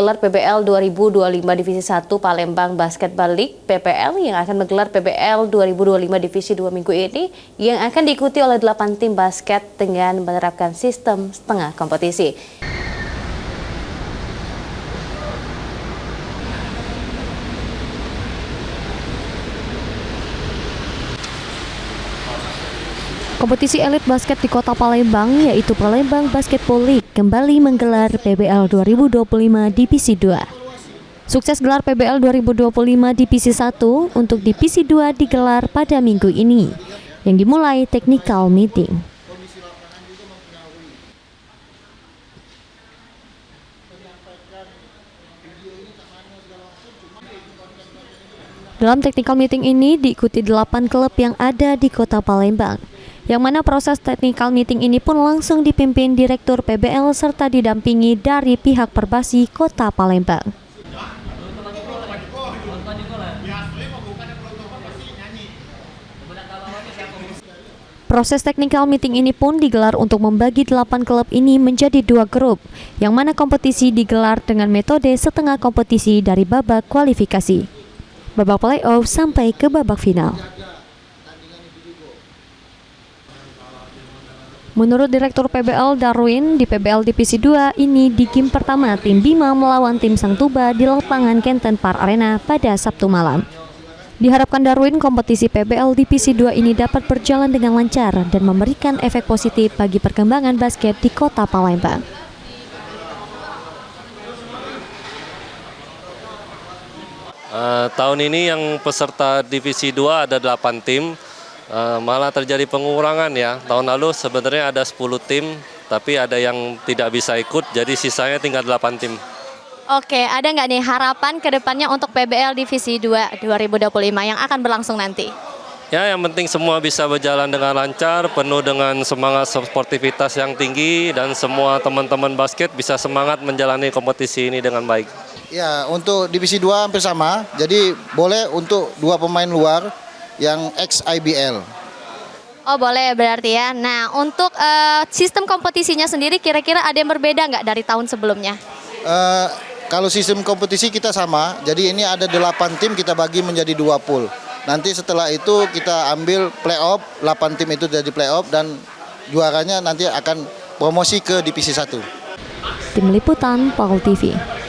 menggelar PBL 2025 Divisi 1 Palembang Basketball League yang akan menggelar PBL 2025 Divisi 2 minggu ini yang akan diikuti oleh 8 tim basket dengan menerapkan sistem setengah kompetisi. Kompetisi elit basket di Kota Palembang, yaitu Palembang Basketball League, kembali menggelar PBL 2025 Divisi 2. Sukses gelar PBL 2025 Divisi 1 untuk Divisi 2 digelar pada minggu ini, yang dimulai technical meeting. Dalam technical meeting ini diikuti 8 klub yang ada di Kota Palembang, yang mana proses technical meeting ini pun langsung dipimpin Direktur PBL serta didampingi dari pihak Perbasi Kota Palembang. Proses technical meeting ini pun digelar untuk membagi 8 klub ini menjadi 2 grup, yang mana kompetisi digelar dengan metode setengah kompetisi dari babak kualifikasi, babak playoff sampai ke babak final. Menurut Direktur PBL Darwin, di PBL Divisi 2 ini di game pertama tim Bima melawan tim Sang Tuba di lapangan Kenten Park Arena pada Sabtu malam. Diharapkan Darwin kompetisi PBL Divisi 2 ini dapat berjalan dengan lancar dan memberikan efek positif bagi perkembangan basket di Kota Palembang. Tahun ini yang peserta Divisi 2 ada 8 tim. Malah terjadi pengurangan ya. Tahun lalu sebenarnya ada 10 tim, tapi ada yang tidak bisa ikut, jadi sisanya tinggal 8 tim. Oke, ada nggak nih harapan ke depannya untuk PBL Divisi 2 2025 yang akan berlangsung nanti? Ya, yang penting semua bisa berjalan dengan lancar, penuh dengan semangat sportivitas yang tinggi, dan semua teman-teman basket bisa semangat menjalani kompetisi ini dengan baik. Ya, untuk Divisi 2 hampir sama, jadi boleh untuk 2 pemain luar yang ex-IBL. Oh boleh berarti ya. Nah untuk sistem kompetisinya sendiri kira-kira ada yang berbeda nggak dari tahun sebelumnya? Kalau sistem kompetisi kita sama, jadi ini ada 8 tim kita bagi menjadi 2 pool. Nanti setelah itu kita ambil playoff, 8 tim itu jadi playoff dan juaranya nanti akan promosi ke Divisi 1. Tim Liputan PAL TV.